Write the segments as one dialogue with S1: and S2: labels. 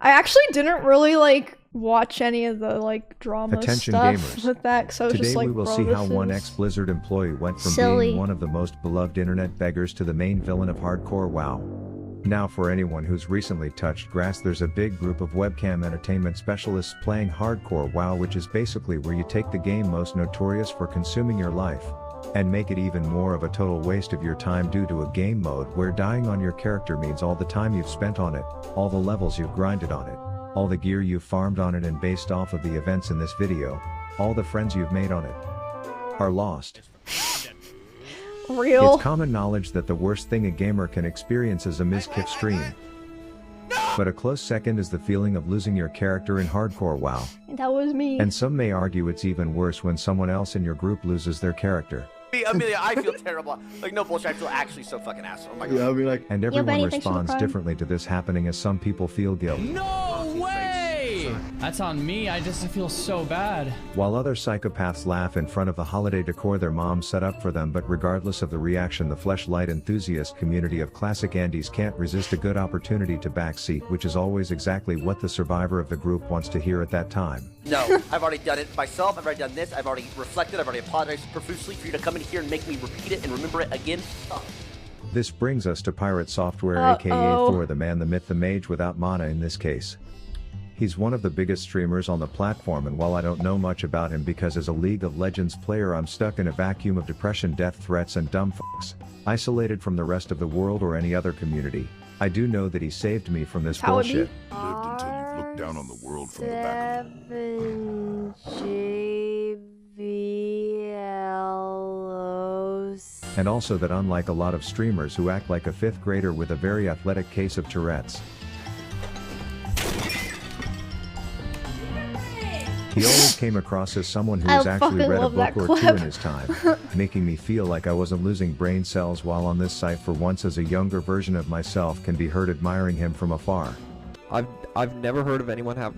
S1: I actually didn't really like watch any of the like drama
S2: Attention
S1: stuff
S2: gamers.
S1: with that, so
S2: Today
S1: just like,
S2: we will
S1: bro,
S2: see how
S1: this
S2: one
S1: is
S2: ex-Blizzard employee went from
S1: silly.
S2: being one of the most beloved internet beggars to the main villain of hardcore WoW. Now for anyone who's recently touched grass, there's a big group of webcam entertainment specialists playing hardcore WoW, which is basically where you take the game most notorious for consuming your life and make it even more of a total waste of your time due to a game mode where dying on your character means all the time you've spent on it, all the levels you've grinded on it, all the gear you've farmed on it, and based off of the events in this video, all the friends you've made on it are lost.
S1: real.
S2: It's common knowledge that the worst thing a gamer can experience is a miskiff stream. But a close second is the feeling of losing your character in hardcore WoW.
S1: That was me.
S2: And some may argue it's even worse when someone else in your group loses their character.
S3: Amelia, I feel terrible. Like, no bullshit, I feel actually so fucking asshole. Oh my god.
S4: Yeah, I'll be like,
S2: And everyone
S1: Benny, thanks for the
S2: responds
S1: prime.
S2: differently to this happening, as some people feel guilt,
S5: No way! That's on me. I feel so bad.
S2: while other psychopaths laugh in front of the holiday decor their mom set up for them. But regardless of the reaction, the fleshlight enthusiast community of classic Andes can't resist a good opportunity to backseat, which is always exactly what the survivor of the group wants to hear at that time.
S3: No, I've already done it myself. I've already done this. I've already reflected. I've already apologized profusely for you to come in here and make me repeat it and remember it again. Oh.
S2: This brings us to PirateSoftware, aka
S1: Uh-oh.
S2: Thor, the man, the myth, the mage without mana in this case. He's one of the biggest streamers on the platform, and while I don't know much about him because as a League of Legends player I'm stuck in a vacuum of depression, death threats, and dumb fucks, isolated from the rest of the world or any other community, I do know that he saved me from this
S1: How it be?
S2: bullshit.
S6: Lived until you've looked down on the world from the back of
S2: And also that unlike a lot of streamers who act like a 5th grader with a very athletic case of Tourette's, he always came across as someone who
S1: I
S2: has actually
S1: fucking
S2: read a
S1: love that
S2: book or two
S1: clip.
S2: in his time, making me feel like I wasn't losing brain cells while on this site for once, as a younger version of myself can be heard admiring him from afar.
S7: I've never heard of anyone have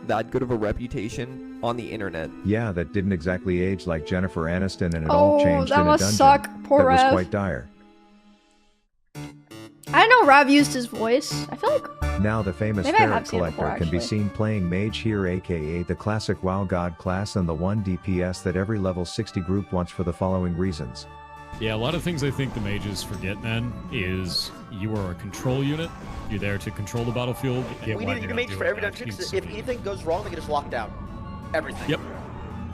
S7: that good of a reputation on the internet.
S2: Yeah, that didn't exactly age like Jennifer Aniston, and it all
S1: Oh,
S2: changed
S1: that
S2: in a
S1: must
S2: dungeon
S1: suck. Poor
S2: that was
S1: Rev.
S2: quite dire.
S1: I didn't know Rav used his voice. I feel like
S2: Now the famous
S1: Maybe I
S2: Ferret
S1: have seen it
S2: Collector
S1: before,
S2: can be
S1: actually.
S2: seen playing Mage here, aka the classic WoW God class and the 1 DPS that every level 60 group wants for the following reasons.
S8: Yeah, a lot of things I think the mages forget, man, is you are a control unit. You're there to control the battlefield. Get
S3: We
S8: one,
S3: need
S8: you're
S3: to
S8: not
S3: make for
S8: doing
S3: every
S8: that.
S3: dungeon.
S8: Keep
S3: 'Cause if
S8: saving.
S3: anything goes wrong, they can just lock down everything.
S8: Yep.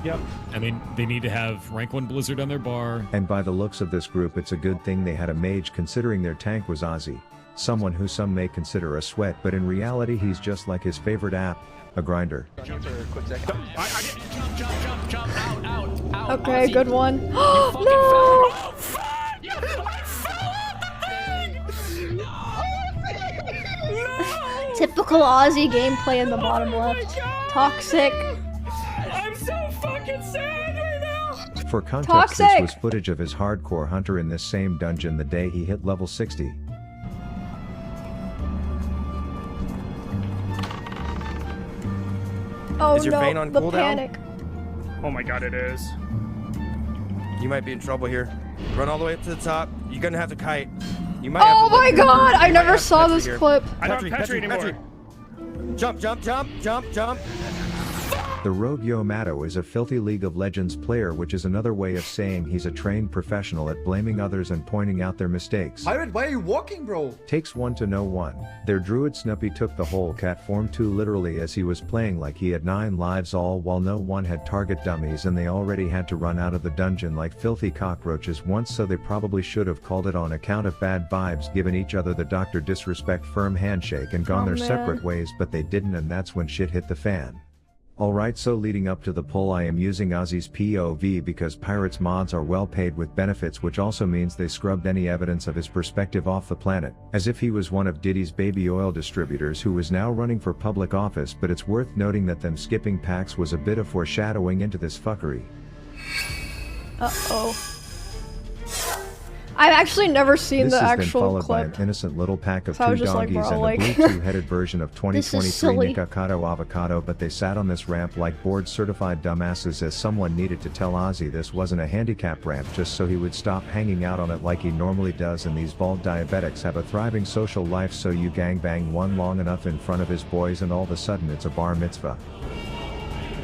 S8: Yep. I mean, they need to have rank 1 Blizzard on their bar.
S2: And by the looks of this group, it's a good thing they had a mage, considering their tank was Ozzy. Someone who some may consider a sweat, but in reality he's just like his favorite app, a grinder.
S1: okay, good one. No! Typical Aussie gameplay in the bottom left. Toxic.
S5: I'm so fucking sad right now.
S2: For context,
S1: Toxic!
S2: this was footage of his hardcore hunter in this same dungeon the day he hit level 60.
S1: Oh
S4: Is your
S1: no,
S4: vein on
S1: the
S4: cooldown?
S1: panic.
S9: Oh my god, it is.
S4: you might be in trouble here. Run all the way up to the top. You're gonna have to kite. You might
S1: Oh
S4: have to
S1: my
S4: lift-
S1: god, I
S4: you might
S1: never
S4: have to
S1: saw
S4: Petri
S1: this
S4: here.
S1: clip.
S9: I don't have Petri anymore.
S4: Jump, jump, jump, jump, jump.
S2: The rogue Yamato is a filthy League of Legends player, which is another way of saying he's a trained professional at blaming others and pointing out their mistakes.
S10: Pirate, why are you walking, bro?
S2: Takes one to know one. Their druid Snuppy took the whole cat form too literally, as he was playing like he had 9 lives, all while no one had target dummies and they already had to run out of the dungeon like filthy cockroaches once, so they probably should have called it on account of bad vibes, given each other the Dr. Disrespect firm handshake and gone
S1: Oh,
S2: their
S1: man.
S2: separate ways, but they didn't, and that's when shit hit the fan. Alright, so leading up to the poll I am using Ozzy's POV because Pirates mods are well paid with benefits, which also means they scrubbed any evidence of his perspective off the planet, as if he was one of Diddy's baby oil distributors who was now running for public office. But it's worth noting that them skipping packs was a bit of foreshadowing into this fuckery.
S1: Uh-oh. I've actually never seen
S2: This
S1: the
S2: has been
S1: actual
S2: followed by
S1: clip.
S2: an innocent little pack of
S1: So I was
S2: two
S1: just like,
S2: doggies
S1: bro,
S2: and
S1: like,
S2: a blue two-headed version of
S1: this is
S2: 2023
S1: silly.
S2: Nikocado Avocado, but they sat on this ramp like board-certified dumbasses as someone needed to tell Ozzy this wasn't a handicap ramp just so he would stop hanging out on it like he normally does, and these bald diabetics have a thriving social life, so you gangbang one long enough in front of his boys and all of a sudden it's a bar mitzvah.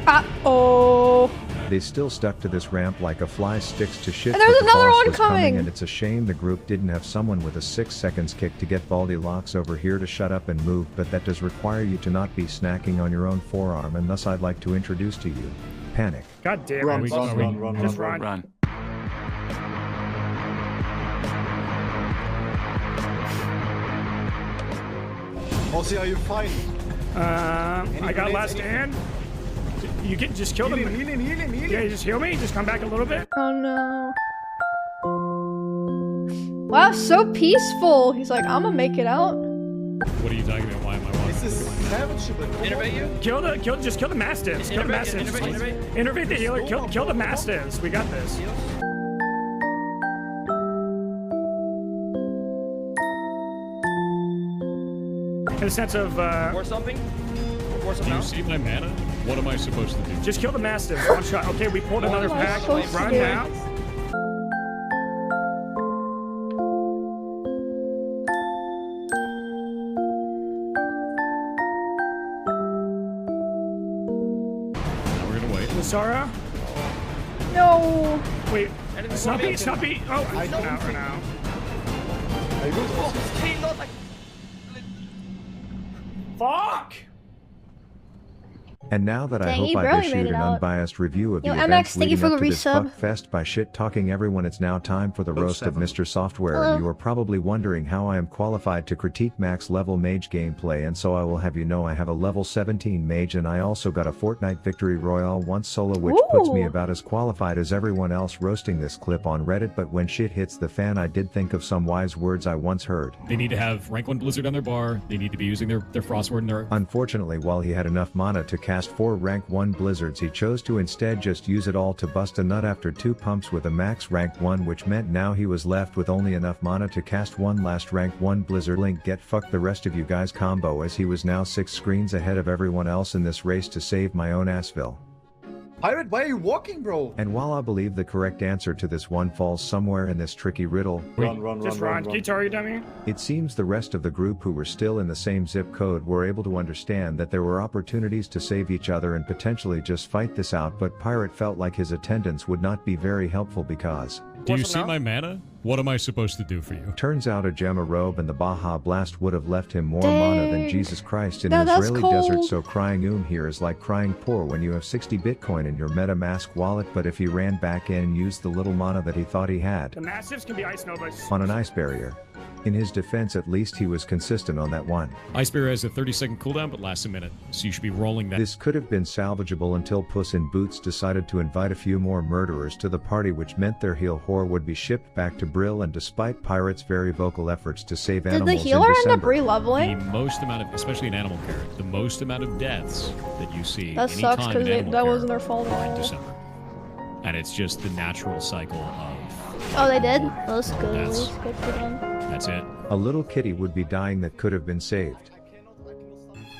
S1: Uh-oh.
S2: They still stuck to this ramp like a fly sticks to shit.
S1: And there's
S2: but the
S1: another
S2: boss
S1: one
S2: was coming,
S1: coming.
S2: and it's a shame the group didn't have someone with a 6 seconds kick to get Baldy Locks over here to shut up and move, but that does require you to not be snacking on your own forearm, and thus I'd like to introduce to you Panic.
S9: God damn
S8: Run,
S9: it.
S8: run.
S9: Just run.
S10: Ozzy, are you fine?
S9: I got last stand. You can just kill them.
S10: Heal him.
S9: Yeah, you just heal me. Just come back a little bit.
S1: Oh no. Wow, so peaceful. He's like, I'm gonna make it out.
S8: What are you talking about? Why am I walking?
S10: This is savage, but
S9: Innervate you. Just kill the mastiffs. Kill the mastiffs. Innervate the healer. Kill the mastiffs. We got this. In a sense of
S4: Or something? Or
S8: Do
S4: something
S8: you
S4: else?
S8: see my mana? What am I supposed to do?
S9: just kill the mastiffs. One shot. Okay, we pulled another
S1: am I
S9: pack.
S1: supposed to
S9: Run
S1: do?
S9: now.
S8: Now we're gonna wait.
S9: Lasara.
S1: No.
S9: Wait. Snuppy. Oh, run out.
S10: are you good, Ozzy?
S9: Fuck.
S2: And now that I
S1: Dang,
S2: hope
S1: he
S2: I've
S1: barely made
S2: issued
S1: it
S2: an
S1: out.
S2: unbiased review of
S1: Yo,
S2: the
S1: MX,
S2: events
S1: thank you
S2: leading
S1: for
S2: up
S1: the
S2: to this
S1: resub.
S2: fuck fest by shit-talking everyone, it's now time for the roast of
S10: 7.
S2: Mr. Software,
S1: Hello.
S2: and you are probably wondering how I am qualified to critique max level mage gameplay, and so I will have you know I have a level 17 mage, and I also got a Fortnite Victory Royale once solo, which puts me
S1: Ooh.
S2: about as qualified as everyone else roasting this clip on Reddit. But when shit hits the fan, I did think of some wise words I once heard.
S8: They need to have rank 1 Blizzard on their bar. They need to be using their Frostward and their...
S2: Unfortunately, while he had enough mana to cast 4 rank 1 blizzards, he chose to instead just use it all to bust a nut after 2 pumps with a max rank 1, which meant now he was left with only enough mana to cast 1 last rank 1 blizzard. Link get fucked the rest of you guys combo, as he was now 6 screens ahead of everyone else in this race to save my own assville.
S10: Pirate, why are you walking, bro?
S2: And while I believe the correct answer to this one falls somewhere in this tricky riddle,
S9: Just run. Guitar, you dummy.
S2: it seems the rest of the group who were still in the same zip code were able to understand that there were opportunities to save each other and potentially just fight this out, but Pirate felt like his attendance would not be very helpful because...
S8: Do you see my mana? What am I supposed to do for you?
S2: Turns out a Gemma robe and the Baja Blast would have left him more mana than
S1: Dang.
S2: Jesus Christ in
S1: No,
S2: an
S1: that's
S2: Israeli
S1: cold.
S2: desert, so crying here is like crying poor when you have 60 Bitcoin in your MetaMask wallet, but if he ran back in and used the little mana that he thought he had
S9: The mastiffs can be ice novas.
S2: on an ice barrier. In his defense, at least he was consistent on that one.
S8: Ice Barrier has a 30-second cooldown, but lasts a minute, so you should be rolling that.
S2: This could have been salvageable until Puss in Boots decided to invite a few more murderers to the party, which meant their heal whore would be shipped back to Brill, and despite Pirate's very vocal efforts to save
S1: Did
S2: animals
S1: the healer
S2: in
S1: end up
S2: December,
S8: The
S1: re-leveling?
S8: most amount of, especially in animal care, the most amount of deaths that you see
S1: That sucks
S8: anytime
S1: because
S8: in animal
S1: that
S8: care
S1: wasn't their fault
S8: are
S1: at
S8: in
S1: all.
S8: December. And it's just the natural cycle of...
S1: Oh, they did? That's good.
S8: That's-
S1: That's good for them.
S8: That's it.
S2: a little kitty would be dying that could have been saved.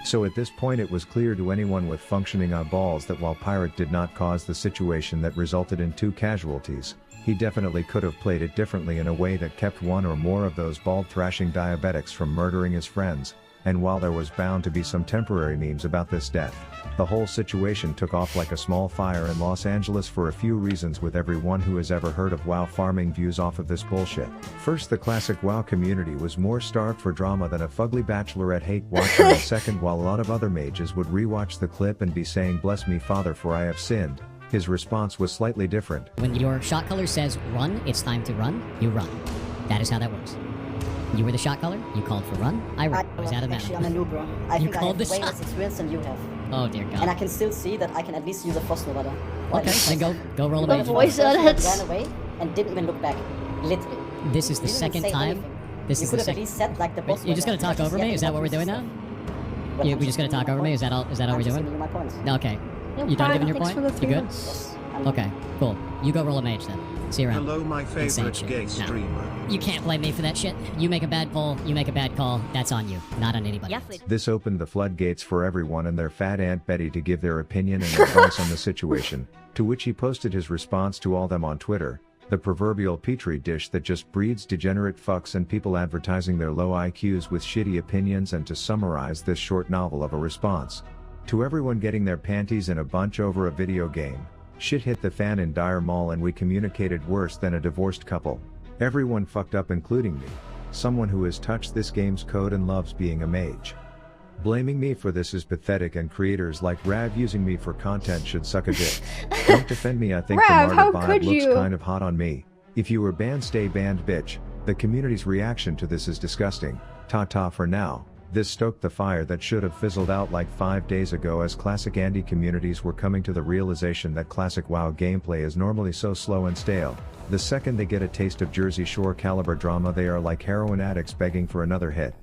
S2: So at this point it was clear to anyone with functioning eyeballs that while Pirate did not cause the situation that resulted in 2 casualties, he definitely could have played it differently in a way that kept one or more of those bald thrashing diabetics from murdering his friends. And while there was bound to be some temporary memes about this death, the whole situation took off like a small fire in Los Angeles for a few reasons, with everyone who has ever heard of WoW farming views off of this bullshit. First, the classic WoW community was more starved for drama than a fugly bachelorette hate watcher, and second, while a lot of other mages would rewatch the clip and be saying "Bless me, Father, for I have sinned," his response was slightly different.
S11: When your shot color says run, it's time to run, you run. That is how that works. You were the shot caller, you called for run, I ran. I was out of
S12: Actually,
S11: mana.
S12: I'm a noob, bro. I
S11: You
S12: think I
S11: called
S12: have
S11: the
S12: way
S11: shot.
S12: less experience than you have.
S11: Oh dear
S12: And I
S11: god.
S12: can still see that I can at least use a frost nova there.
S11: Okay, then go roll a
S1: The
S11: mage.
S1: voice
S12: Ran
S1: edits.
S12: away and didn't even look back. Literally.
S11: This is the
S12: Didn't even
S11: second
S12: say
S11: time.
S12: anything.
S11: This
S12: You
S11: is
S12: could
S11: the
S12: have at
S11: second.
S12: least said like the boss.
S11: You're just gonna talk over me? Is that what we're doing now? We just gonna talk over me? Is that all? Is that all we're doing?
S12: My points.
S11: Okay. You done giving your
S1: Thanks
S11: point?
S1: for the
S11: You
S1: 3
S11: good?
S1: months.
S11: Okay, cool. You go roll a mage then. See you around.
S13: Hello, my
S11: Insane
S13: favorite
S11: shit.
S13: gay
S11: No.
S13: streamer.
S11: You can't blame me for that shit. You make a bad poll, you make a bad call. That's on you, not on anybody else.
S2: This opened the floodgates for everyone and their fat Aunt Betty to give their opinion and advice on the situation, to which he posted his response to all them on Twitter, the proverbial petri dish that just breeds degenerate fucks and people advertising their low IQs with shitty opinions. And to summarize this short novel of a response, to everyone getting their panties in a bunch over a video game, shit hit the fan in Dire Maul and we communicated worse than a divorced couple. Everyone fucked up including me, someone who has touched this game's code and loves being a mage. Blaming me for this is pathetic and creators like Rav using me for content should suck a dick. Don't defend me, I think
S1: Rav,
S2: the
S1: how
S2: martyr
S1: could
S2: vibe looks
S1: you?
S2: kind of hot on me. If you were banned, stay banned, bitch. The community's reaction to this is disgusting. Ta-ta for now. This stoked the fire that should have fizzled out like 5 days ago as classic Andy communities were coming to the realization that classic WoW gameplay is normally so slow and stale. The second they get a taste of Jersey Shore caliber drama, they are like heroin addicts begging for another hit.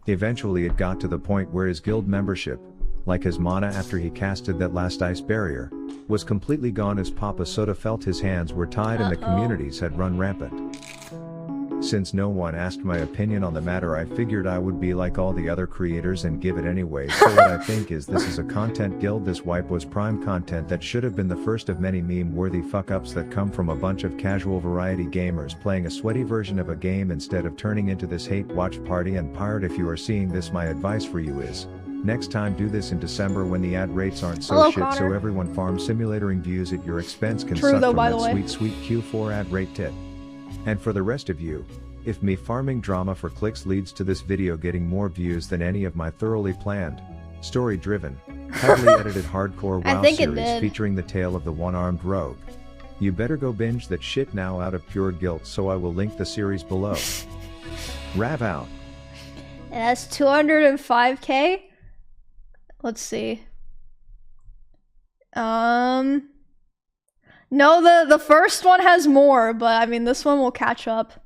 S2: Eventually it got to the point where his guild membership, like his mana after he casted that last ice barrier, was completely gone as Papa Soda felt his hands were tied and the communities had run rampant. Since no one asked my opinion on the matter, I figured I would be like all the other creators and give it anyway. So what I think is this is a content guild. This wipe was prime content that should have been the first of many meme-worthy fuck-ups that come from a bunch of casual variety gamers playing a sweaty version of a game instead of turning into this hate watch party. And Pirate, if you are seeing this, my advice for you is, next time do this in December when the ad rates aren't so
S1: Hello,
S2: shit, so
S1: Connor.
S2: everyone farm simulatoring views at your expense can
S1: True,
S2: suck
S1: though,
S2: from
S1: by
S2: that
S1: the way.
S2: sweet sweet Q4 ad rate tip. And for the rest of you, if me farming drama for clicks leads to this video getting more views than any of my thoroughly planned, story-driven, heavily edited hardcore
S1: I
S2: WoW
S1: think it
S2: series
S1: did.
S2: featuring the tale of the one-armed rogue, you better go binge that shit now out of pure guilt, so I will link the series below. Rav out.
S1: It has 205k. Let's see. No, the first one has more, but I mean this one will catch up.